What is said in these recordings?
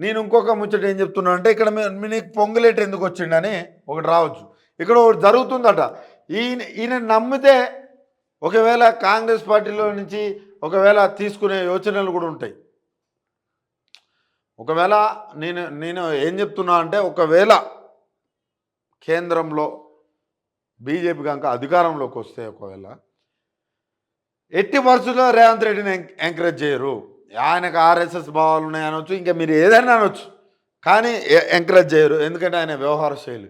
నేను ఇంకొక ముచ్చట ఏం చెప్తున్నా అంటే ఇక్కడ నీకు పొంగులేటి ఎందుకు వచ్చిండని ఒకటి రావచ్చు. ఇక్కడ ఒకటి జరుగుతుందట. ఈయన నమ్మితే ఒకవేళ కాంగ్రెస్ పార్టీలో నుంచి ఒకవేళ తీసుకునే యోచనలు కూడా ఉంటాయి. ఒకవేళ నేను ఏం చెప్తున్నా అంటే ఒకవేళ కేంద్రంలో బీజేపీ కనుక అధికారంలోకి వస్తే ఒకవేళ ఎట్టి పరిస్థితుల్లో రేవంత్ రెడ్డిని ఎంకరేజ్ చేయరు. ఆయనకు ఆర్ఎస్ఎస్ భావాలు ఉన్నాయి అనొచ్చు, ఇంకా మీరు ఏదైనా అనొచ్చు, కానీ ఎంకరేజ్ చేయరు. ఎందుకంటే ఆయన వ్యవహార శైలి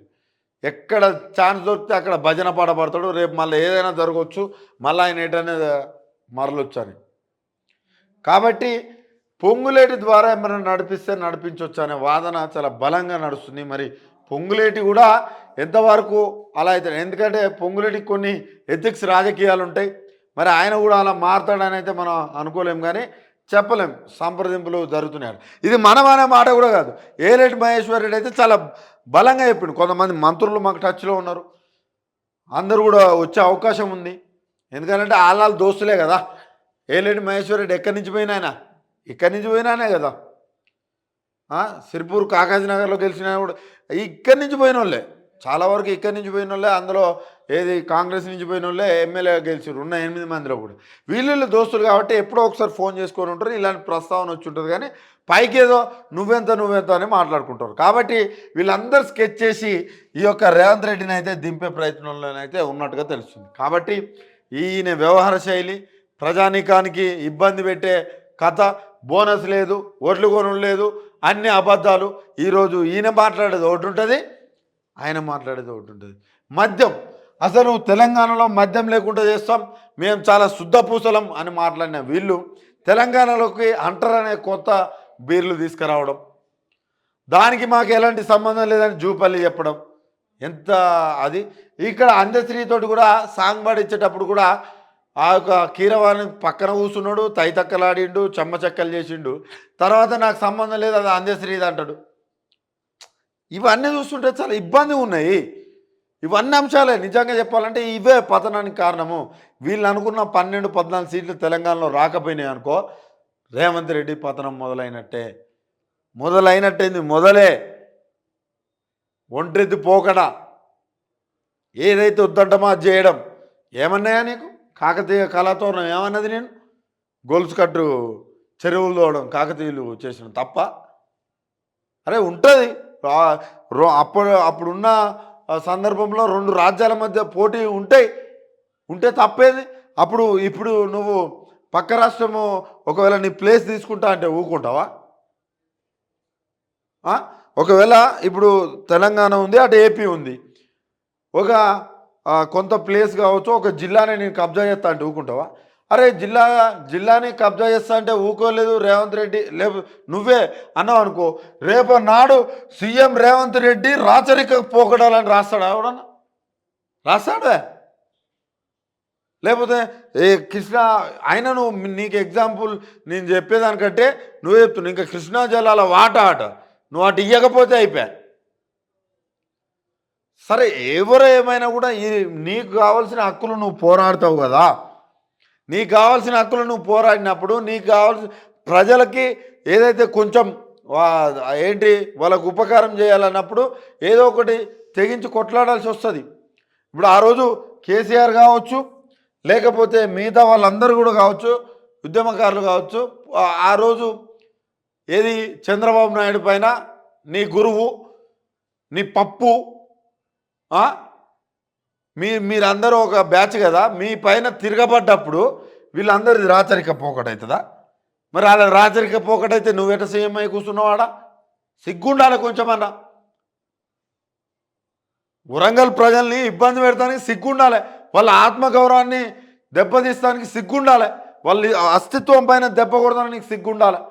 ఎక్కడ ఛాన్స్ దొరికితే అక్కడ భజన పాట పడతాడు. రేపు మళ్ళీ ఏదైనా జరగవచ్చు, మళ్ళీ ఆయన ఏంటనే మరలొచ్చు అని. కాబట్టి పొంగులేటి ద్వారా ఏమైనా నడిపిస్తే నడిపించవచ్చు అనే వాదన చాలా బలంగా నడుస్తుంది. మరి పొంగులేటి కూడా ఎంతవరకు అలా అవుతాడు? ఎందుకంటే పొంగులేటికి కొన్ని ఎథిక్స్ రాజకీయాలు ఉంటాయి. మరి ఆయన కూడా అలా మారుతాడని అయితే మనం అనుకోలేం, కానీ చెప్పలేం. సంప్రదింపులు జరుగుతున్నాయి. ఇది మనం అనే మాట కూడా కాదు. ఏలేటి మహేశ్వర్ రెడ్డి అయితే చాలా బలంగా చెప్పిండు. కొంతమంది మంత్రులు మాకు టచ్లో ఉన్నారు, అందరూ కూడా వచ్చే అవకాశం ఉంది. ఎందుకంటే వాళ్ళ దోస్తులే కదా. ఏలేటి మహేశ్వర్ రెడ్డి ఎక్కడి నుంచి పోయినా ఆయన ఇక్కడి నుంచి పోయినానే కదా. సిరిపూర్ కాకాజీ నగర్లో గెలిచినా కూడా ఇక్కడి నుంచి పోయిన వాళ్ళే, చాలా వరకు ఇక్కడి నుంచి పోయిన వాళ్ళే. అందులో ఏది కాంగ్రెస్ నుంచి పోయిన వాళ్ళే ఎమ్మెల్యే గెలిచారు ఉన్న 8 మందిలో కూడా. వీళ్ళు దోస్తులు కాబట్టి ఎప్పుడో ఒకసారి ఫోన్ చేసుకొని ఉంటారు, ఇలాంటి ప్రస్తావన వచ్చి ఉంటుంది. కానీ పైకి ఏదో నువ్వెంత అని మాట్లాడుకుంటారు. కాబట్టి వీళ్ళందరూ స్కెచ్ చేసి ఈ యొక్క రేవంత్ రెడ్డిని అయితే దింపే ప్రయత్నంలోనైతే ఉన్నట్టుగా తెలుస్తుంది. కాబట్టి ఈయన వ్యవహార శైలి ప్రజానీకానికి ఇబ్బంది పెట్టే కథ. బోనస్ లేదు, ఓట్లు కొనుడు లేదు, అన్ని అబద్ధాలు. ఈరోజు ఈయన మాట్లాడేది ఒకటి ఉంటుంది, ఆయన మాట్లాడేది ఒకటి ఉంటుంది. మద్యం అసలు తెలంగాణలో మద్యం లేకుండా చేస్తాం, మేము చాలా శుద్ధపూసలం అని మాట్లాడిన వీళ్ళు తెలంగాణలోకి అంటర్ అనే కొత్త బీర్లు తీసుకురావడం, దానికి మాకు ఎలాంటి సంబంధం లేదని జూపల్లి చెప్పడం ఎంత అది. ఇక్కడ అందశ్రీతోటి కూడా సాంగ్ పాడించేటప్పుడు కూడా ఆ యొక్క కీరవాణి పక్కన కూర్చున్నాడు, తైతక్కలాడిండు, చెమ్మచెక్కలు చేసిండు. తర్వాత నాకు సంబంధం లేదు, అది అందశ్రీది అంటాడు. ఇవన్నీ చూస్తుంటే చాలా ఇబ్బంది ఉన్నాయి. ఇవన్నీ అంశాలే నిజంగా చెప్పాలంటే ఇవే పతనానికి కారణము. వీళ్ళు అనుకున్న 12-14 సీట్లు తెలంగాణలో రాకపోయినాయి అనుకో, రేవంత్ రెడ్డి పతనం మొదలైనట్టయింది. మొదలే ఒంటెద్దు పోకడ ఏదైతే వద్దంటమో అది చేయడం. ఏమన్నాయా నీకు? కాకతీయ కళాతోరణం ఏమన్నది? నేను గొలుసు కట్టు చెరువులు తోవడం కాకతీయులు చేసిన తప్ప? అరే ఉంటుంది. అప్పుడున్న సందర్భంలో 2 రాజ్యాల మధ్య పోటీ ఉంటే తప్పేది. ఇప్పుడు నువ్వు పక్క రాష్ట్రము ఒకవేళ నీ ప్లేస్ తీసుకుంటా అంటే ఊరుకుంటావా? ఒకవేళ ఇప్పుడు తెలంగాణ ఉంది, అటు ఏపీ ఉంది, ఒక కొంత ప్లేస్ కావచ్చు, ఒక జిల్లాని నేను కబ్జా చేస్తా అంటే ఊరుకుంటావా? అరే జిల్లాని కబ్జా చేస్తా అంటే ఊరుకోలేదు రేవంత్ రెడ్డి. నువ్వే అన్నావు అనుకో, రేపు నాడు సీఎం రేవంత్ రెడ్డి రాచరిక పోకడాలని రాస్తాడా? ఎవడన్నా రాస్తాడే? లేకపోతే కృష్ణా అయినా నీకు ఎగ్జాంపుల్ నేను చెప్పేదానికంటే నువ్వే చెప్తున్నావు. ఇంకా కృష్ణా జలాల వాట నువ్వు అటు ఇవ్వకపోతే అయిపోయా. సరే ఎవరు ఏమైనా కూడా నీకు కావాల్సిన హక్కులు నువ్వు పోరాడతావు కదా. నీకు కావాల్సిన హక్కులు నువ్వు పోరాడినప్పుడు నీకు కావాల్సిన ప్రజలకి ఏదైతే కొంచెం ఏంటి వాళ్ళకు ఉపకారం చేయాలన్నప్పుడు ఏదో ఒకటి తెగించి కొట్లాడాల్సి వస్తుంది. ఇప్పుడు ఆ రోజు కేసీఆర్ కావచ్చు, లేకపోతే మిగతా వాళ్ళందరూ కూడా కావచ్చు, ఉద్యమకారులు కావచ్చు, ఆ రోజు ఏది చంద్రబాబు నాయుడు పైన నీ గురువు నీ పప్పు మీరందరూ ఒక బ్యాచ్ కదా, మీ పైన తిరగబడ్డప్పుడు వీళ్ళందరిది రాచరిక పోకటవుతుందా? మరి అలా రాచరిక పోకటైతే నువ్వెట సీఎం అయి కూర్చున్నావాడా? సిగ్గుండాలి కొంచెమన్నా. వరంగల్ ప్రజల్ని ఇబ్బంది పెడతానికి సిగ్గుండాలి, వాళ్ళ ఆత్మగౌరవాన్ని దెబ్బతీస్తానికి సిగ్గుండాలి, వాళ్ళ అస్తిత్వం పైన దెబ్బ కొడతానికి సిగ్గుండాలి.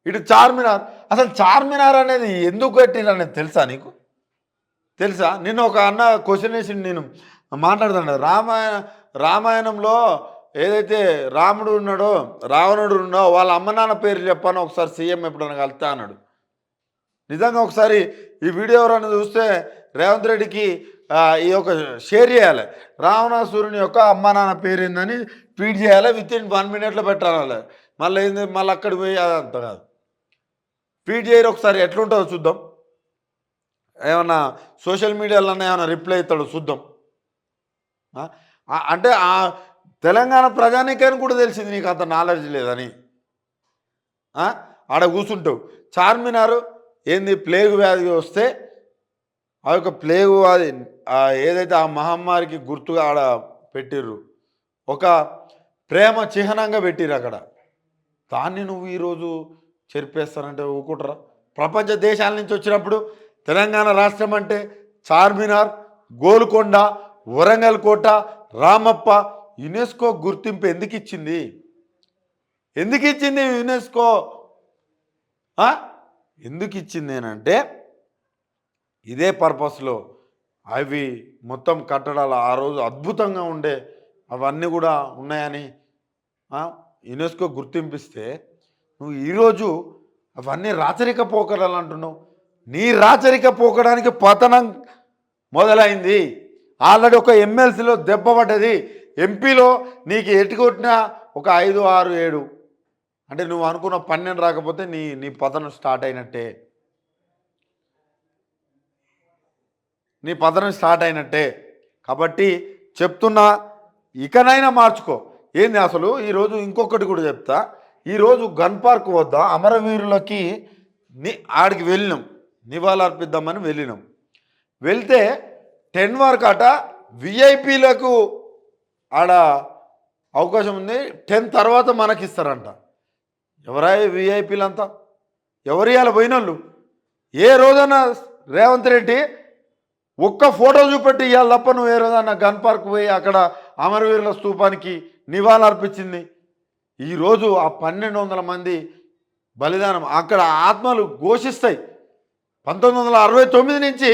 ఇటు చార్మినార్, అసలు చార్మినార్ అనేది ఎందుకు కట్టిననేది తెలుసా నీకు? తెలుసా? నిన్న ఒక అన్న క్వశ్చన్ వేసి నేను మాట్లాడుతాను. రామాయణంలో ఏదైతే రాముడు ఉన్నాడో రావణుడు ఉన్నాడో వాళ్ళ అమ్మ నాన్న పేరు చెప్పాను ఒకసారి సీఎం ఎప్పుడైనా కలుతా అన్నాడు. నిజంగా ఒకసారి ఈ వీడియో ఎవరైనా చూస్తే రేవంత్ రెడ్డికి ఈ యొక్క షేర్ చేయాలి. రావణాసురుని యొక్క అమ్మ నాన్న పేరు ఏందని ట్వీట్ చేయాలి, విత్ ఇన్ 1 minute పెట్టాలి. మళ్ళీ ఏంది మళ్ళీ అక్కడికి పోయి అదంతా కాదు, ట్వీట్ చేయరు ఒకసారి, ఎట్లుంటుందో చూద్దాం. ఏమన్నా సోషల్ మీడియాలోనే ఏమైనా రిప్లై ఇస్తాడు చూద్దాం. అంటే ఆ తెలంగాణ ప్రజానీకానికి కూడా తెలిసింది నీకు అంత నాలెడ్జ్ లేదని. ఆడ కూర్చుంటావు. చార్మినారు ఏంది ప్లేగు వ్యాధి వస్తే ఆ యొక్క ప్లేగు వ్యాధి ఏదైతే ఆ మహమ్మారికి గుర్తుగా ఆడ పెట్టిర్రు, ఒక ప్రేమ చిహ్నంగా పెట్టిర్రు అక్కడ. దాన్ని నువ్వు ఈరోజు చెరిపేస్తానంటే ఊకుంటారా? ప్రపంచ దేశాల నుంచి వచ్చినప్పుడు తెలంగాణ రాష్ట్రం అంటే చార్మినార్, గోల్కొండ, వరంగల్ కోట, రామప్ప యునెస్కో గుర్తింపు ఎందుకు ఇచ్చింది? ఎందుకు ఇచ్చింది యునెస్కో? ఎందుకు ఇచ్చింది అంటే ఇదే పర్పస్లో. అవి మొత్తం కట్టడాలు ఆ రోజు అద్భుతంగా ఉండే అవన్నీ కూడా ఉన్నాయని యునెస్కో గుర్తింపిస్తే నువ్వు ఈరోజు అవన్నీ రాచరిక పోకడాలు అంటున్నావు. నీ రాచరిక పోకడానికి పతనం మొదలైంది. ఆల్రెడీ ఒక ఎమ్మెల్సీలో దెబ్బ పడ్డది, ఎంపీలో నీకు ఎటుకొట్టినా ఒక 5, 6, 7 అంటే నువ్వు అనుకున్న 12 రాకపోతే నీ పతనం స్టార్ట్ అయినట్టే. నీ పతనం స్టార్ట్ అయినట్టే. కాబట్టి చెప్తున్నా, ఇకనైనా మార్చుకో. ఏంది అసలు ఈరోజు ఇంకొకటి కూడా చెప్తా. ఈరోజు గన్ పార్క్ వద్ద అమరవీరులకి ఆడికి వెళ్ళినాం, నివాళులర్పిద్దామని వెళ్ళినాం. వెళ్తే 10 వరకు అట విఐపీలకు ఆడ అవకాశం ఉంది, 10 తర్వాత మనకి ఇస్తారంట. ఎవరా విఐపీలంతా? ఎవరు ఇవాళ పోయినోళ్ళు? ఏ రోజన్నా రేవంత్ రెడ్డి ఒక్క ఫోటో చూపెట్టి ఇవాళ తప్ప నువ్వు ఏ రోజన్నా గన్ పార్క్ పోయి అక్కడ అమరవీరుల స్తూపానికి నివాళులర్పించింది? ఈరోజు ఆ 1200 మంది బలిదానం అక్కడ ఆత్మలు ఘోషిస్తాయి. 1969 నుంచి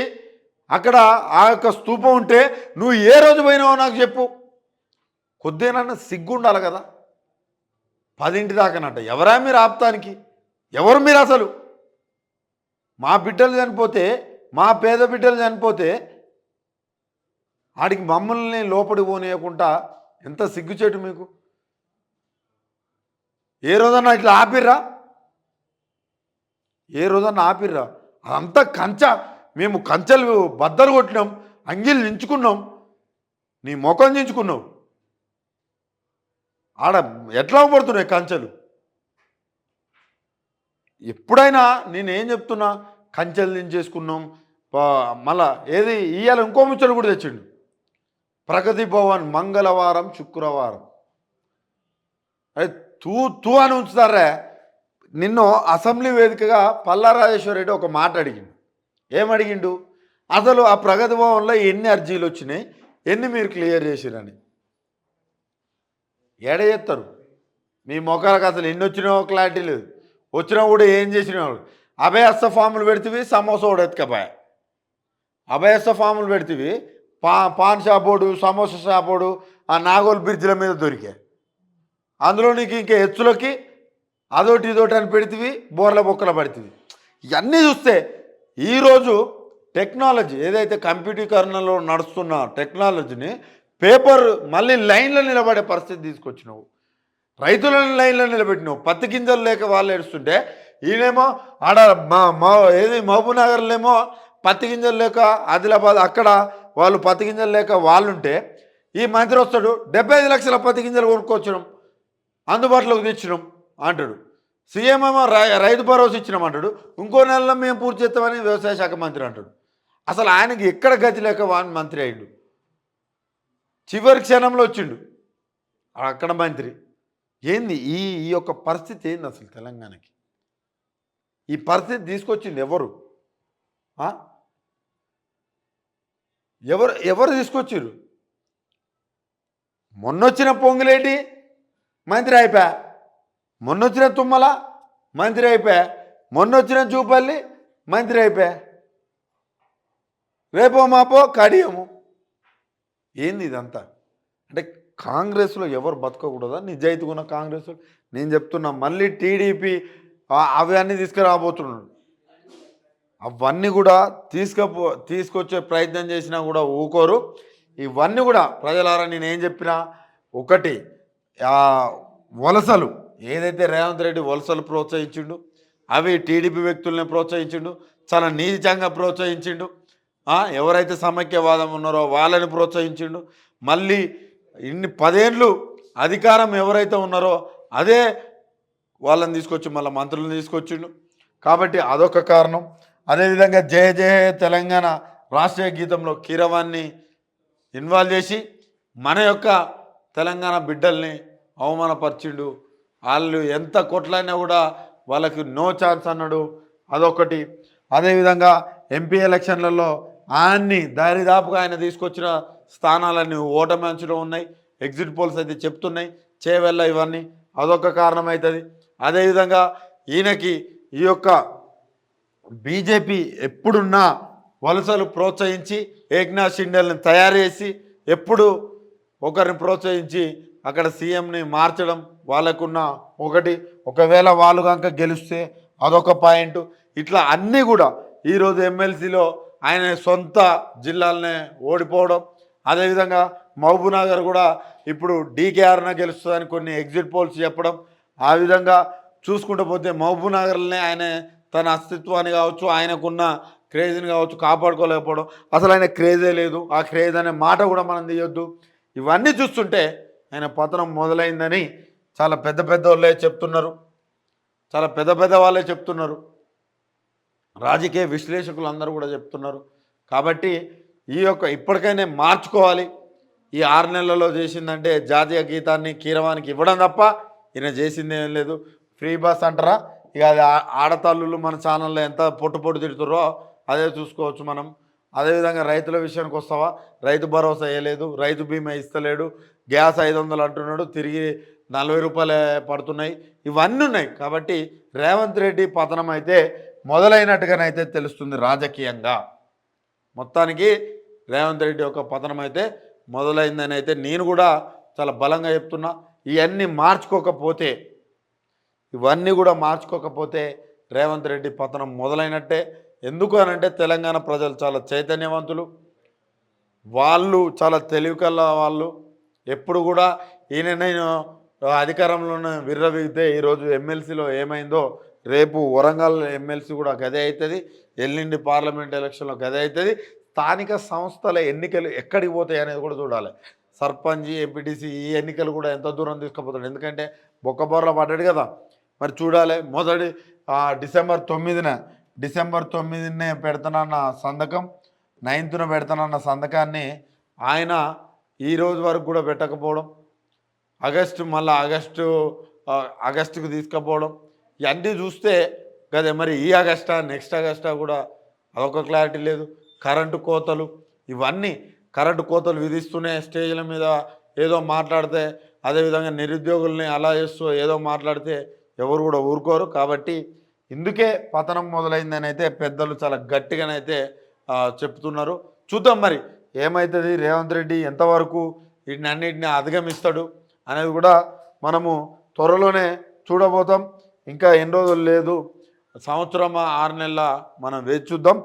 అక్కడ ఆ యొక్క స్తూపం ఉంటే నువ్వు ఏ రోజు పోయినావో నాకు చెప్పు. కొద్దిగా సిగ్గుండాలి కదా. 10 దాకానట. ఎవరా మీరు ఆపుతానికి? ఎవరు మీరు అసలు? మా బిడ్డలు చనిపోతే, మా పేద బిడ్డలు చనిపోతే ఆడికి మమ్మల్ని లోపలికి పోనీయకుండా ఎంత సిగ్గుచేటు మీకు? ఏ రోజన్నా ఇట్లా ఆపిర్రా? ఏ రోజన్నా ఆపిర్రా? అదంతా మేము కంచెలు బద్దలు కొట్టినాం, అంగిలు నించుకున్నాం, నీ ముఖం దించుకున్నావు. ఆడ ఎట్లా పడుతున్నాయి కంచెలు? ఎప్పుడైనా నేనేం చెప్తున్నా, కంచెలు దించేసుకున్నాం. మళ్ళా ఏది ఇవాళ ఇంకో ముచ్చలు కూడా తెచ్చిండు. ప్రగతి భవన్ మంగళవారం, శుక్రవారం. అదే తూ అని ఉంచుతారా? నిన్ను అసెంబ్లీ వేదికగా పల్లా రాజేశ్వర రెడ్డి ఒక మాట అడిగిండు. ఏమడిగిండు? అసలు ఆ ప్రగతి భవన్లో ఎన్ని అర్జీలు వచ్చినాయి, ఎన్ని మీరు క్లియర్ చేసిరని. ఏడ చేస్తారు? మీ మొఖాలకు అసలు ఎన్ని వచ్చినావో క్లారిటీ లేదు. వచ్చినా కూడా ఏం చేసినావు? అభయస్థ ఫాములు పెడితే సమోసా కూడా ఎత్తుకపోయా. అభయస్థ ఫాములు పెడితే పాన్ షాపోడు, సమోసా షాపోడు ఆ నాగోల్ బ్రిడ్జ్ల మీద దొరికా. అందులో నీకు ఇంకా ఎత్తులకి అదోటి ఇదోటి అని పెడితే బోర్ల బొక్కల పడుతుంది. ఇవన్నీ చూస్తే ఈరోజు టెక్నాలజీ ఏదైతే కంప్యూటీకరణలో నడుస్తున్న టెక్నాలజీని పేపర్ మళ్ళీ లైన్లో నిలబడే పరిస్థితి తీసుకొచ్చినావు. రైతులను లైన్లో నిలబెట్టినావు. పత్తి గింజలు లేక వాళ్ళు ఏడుస్తుంటే ఈయనేమో ఆడ ఏది మహబూబ్నగర్లేమో పత్తి గింజలు లేక, ఆదిలాబాద్ అక్కడ వాళ్ళు పత్తి గింజలు లేక వాళ్ళుంటే ఈ మంత్రి వస్తాడు 75 లక్షల పత్తి గింజలు కొనుక్కొచ్చినాం, అందుబాటులోకి తెచ్చినాం అంటాడు. సీఎం ఏమో రైతు భరోసా ఇచ్చినాం అంటాడు. ఇంకో నెలలో మేము పూర్తి చేస్తామని వ్యవసాయ శాఖ మంత్రి అంటాడు. అసలు ఆయనకి ఎక్కడ గతి లేక వాని మంత్రి అయ్యిండు. చివరి క్షణంలో వచ్చిండు అక్కడ మంత్రి. ఏంది ఈ యొక్క పరిస్థితి? ఏంది అసలు తెలంగాణకి? ఈ పరిస్థితి తీసుకొచ్చింది ఎవరు? ఎవరు తీసుకొచ్చారు? మొన్నొచ్చిన పొంగులేటి మంత్రి అయిపోయా, మొన్నొచ్చిన తుమ్మల మంత్రి అయిపోయా, మొన్నొచ్చిన చూపల్లి మంత్రి అయిపోయా, రేపో మాపో కడియము. ఏంది ఇదంతా? అంటే కాంగ్రెస్లో ఎవరు బతకకూడదా? నిజాయితీగా ఉన్న కాంగ్రెస్లో నేను చెప్తున్నా, మళ్ళీ టీడీపీ అవన్నీ తీసుకురాబోతున్నాడు. అవన్నీ కూడా తీసుకొచ్చే ప్రయత్నం చేసినా కూడా ఊకోరు. ఇవన్నీ కూడా ప్రజలారా నేనేం చెప్పినా ఒకటి, వలసలు ఏదైతే రేవంత్ రెడ్డి వలసలు ప్రోత్సహించిండు, అవి టీడీపీ వ్యక్తుల్ని ప్రోత్సహించిండు, చాలా నీచంగా ప్రోత్సహించిండు. ఎవరైతే సమైక్యవాదం ఉన్నారో వాళ్ళని ప్రోత్సహించిండు. మళ్ళీ ఇన్ని 10 ఏళ్ళు అధికారం ఎవరైతే ఉన్నారో అదే వాళ్ళని తీసుకొచ్చి మళ్ళీ మంత్రులను తీసుకొచ్చిండు. కాబట్టి అదొక కారణం. అదేవిధంగా జయ జయ తెలంగాణ రాష్ట్రీయ గీతంలో కీరవాన్ని ఇన్వాల్వ్ చేసి మన యొక్క తెలంగాణ బిడ్డల్ని అవమానపరిచిండు. వాళ్ళు ఎంత కొట్లాడినా కూడా వాళ్ళకి నో ఛాన్స్ అన్నాడు, అదొకటి. అదేవిధంగా ఎంపీ ఎలక్షన్లలో ఆయన్ని దారిదాపుగా ఆయన తీసుకొచ్చిన స్థానాలన్నీ ఓటమి అంచులో ఉన్నాయి. ఎగ్జిట్ పోల్స్ అయితే చెప్తున్నాయి చేవెళ్ళ ఇవన్నీ, అదొక కారణం అవుతుంది. అదేవిధంగా ఈయనకి ఈ యొక్క బీజేపీ ఎప్పుడున్నా వలసలు ప్రోత్సహించి ఏక్నాథ్ షిండేలను తయారు చేసి ఎప్పుడు ఒకరిని ప్రోత్సహించి అక్కడ సీఎంని మార్చడం వాళ్ళకున్న ఒకటి. ఒకవేళ వాళ్ళు కనుక గెలిస్తే అదొక పాయింట్. ఇట్లా అన్నీ కూడా ఈరోజు ఎమ్మెల్సీలో ఆయన సొంత జిల్లాలనే ఓడిపోవడం. అదేవిధంగా మహబూబ్నగర్ కూడా ఇప్పుడు డీకేఆర్న గెలుస్తుందని కొన్ని ఎగ్జిట్ పోల్స్ చెప్పడం. ఆ విధంగా చూసుకుంటూ పోతే మహబూబ్నగర్లోనే ఆయన తన అస్తిత్వాన్ని కావచ్చు, ఆయనకున్న క్రేజ్ని కావచ్చు కాపాడుకోలేకపోవడం. అసలు ఆయన క్రేజే లేదు, ఆ క్రేజ్ అనే మాట కూడా మనం తీయొద్దు. ఇవన్నీ చూస్తుంటే ఆయన పతనం మొదలైందని చాలా పెద్ద పెద్ద వాళ్ళే చెప్తున్నారు, చాలా పెద్ద పెద్ద వాళ్ళే చెప్తున్నారు, రాజకీయ విశ్లేషకులు అందరూ కూడా చెప్తున్నారు. కాబట్టి ఈ యొక్క ఇప్పటికైనా మార్చుకోవాలి. ఈ 6 నెలల్లో చేసిందంటే జాతీయ గీతాన్ని కీరవానికి ఇవ్వడం తప్ప ఈయన చేసింది ఏం లేదు. ఫ్రీ బస్ అంటారా, ఇక అది ఆడతల్లులు మన ఛానల్లో ఎంత పొట్టు తిడుతుర్రో అదే చూసుకోవచ్చు మనం. అదేవిధంగా రైతుల విషయానికి వస్తావా, రైతు భరోసా వేయలేదు, రైతు బీమా ఇస్తలేడు, గ్యాస్ 500 అంటున్నాడు, తిరిగి 40 రూపాయలే పడుతున్నాయి, ఇవన్నీ ఉన్నాయి. కాబట్టి రేవంత్ రెడ్డి పతనం అయితే మొదలైనట్టుగానైతే తెలుస్తుంది రాజకీయంగా. మొత్తానికి రేవంత్ రెడ్డి యొక్క పతనం అయితే మొదలైందని అయితే నేను కూడా చాలా బలంగా చెప్తున్నా. ఇవన్నీ మార్చుకోకపోతే, ఇవన్నీ కూడా మార్చుకోకపోతే రేవంత్ రెడ్డి పతనం మొదలైనట్టే. ఎందుకు అనంటే తెలంగాణ ప్రజలు చాలా చైతన్యవంతులు, వాళ్ళు చాలా తెలివికల్ల వాళ్ళు. ఎప్పుడు కూడా ఈయన నేను అధికారంలోనే విర్రవీగితే ఈరోజు ఎమ్మెల్సీలో ఏమైందో రేపు వరంగల్ ఎమ్మెల్సీ కూడా గదే అవుతుంది, ఎల్లుండి పార్లమెంట్ ఎలక్షన్లో గదే అవుతుంది. స్థానిక సంస్థల ఎన్నికలు ఎక్కడికి పోతాయి అనేది కూడా చూడాలి. సర్పంచ్, ఎంపీటీసీ ఈ ఎన్నికలు కూడా ఎంత దూరం తీసుకుపోతాడు, ఎందుకంటే బొక్కబోర్ల పడ్డాడు కదా. మరి చూడాలి. మొదటి డిసెంబర్ 9నే పెడతానన్న సంతకం, 9న పెడతానన్న సంతకాన్ని ఆయన ఈరోజు వరకు కూడా పెట్టకపోవడం, ఆగస్టుకు తీసుకుపోవడం, ఇవన్నీ చూస్తే కదా మరి ఈ ఆగస్టా నెక్స్ట్ ఆగస్టా కూడా అదొక క్లారిటీ లేదు. కరెంటు కోతలు, ఇవన్నీ కరెంటు కోతలు విధిస్తూనే స్టేజ్ల మీద ఏదో మాట్లాడితే, అదేవిధంగా నిరుద్యోగుల్ని అలా చేస్తూ ఏదో మాట్లాడితే ఎవరు కూడా ఊరుకోరు. కాబట్టి ఇందుకే పతనం మొదలైందని అయితే పెద్దలు చాలా గట్టిగానైతే చెప్తున్నారు. చూద్దాం మరి ఏమవుతుంది, రేవంత్ రెడ్డి ఎంతవరకు వీటిని అన్నిటిని అధిగమిస్తాడు అనేది కూడా మనము త్వరలోనే చూడబోతాం. ఇంకా ఎన్ని రోజులు లేదు, సంవత్సరం 6 నెలల మనం వేచి చూద్దాం.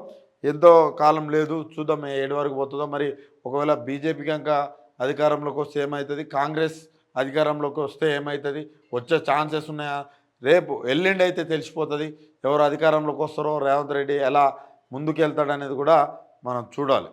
ఎంతో కాలం లేదు, చూద్దాం 7 వరకు పోతుందో. మరి ఒకవేళ బీజేపీ కనుక అధికారంలోకి వస్తే ఏమవుతుంది, కాంగ్రెస్ అధికారంలోకి వస్తే ఏమవుతుంది, వచ్చే ఛాన్సెస్ ఉన్నాయా, రేపు ఎల్లుండి అయితే తెలిసిపోతుంది ఎవరు అధికారంలోకి వస్తారో, రేవంత్ రెడ్డి ఎలా ముందుకెళ్తాడనేది కూడా మనం చూడాలి.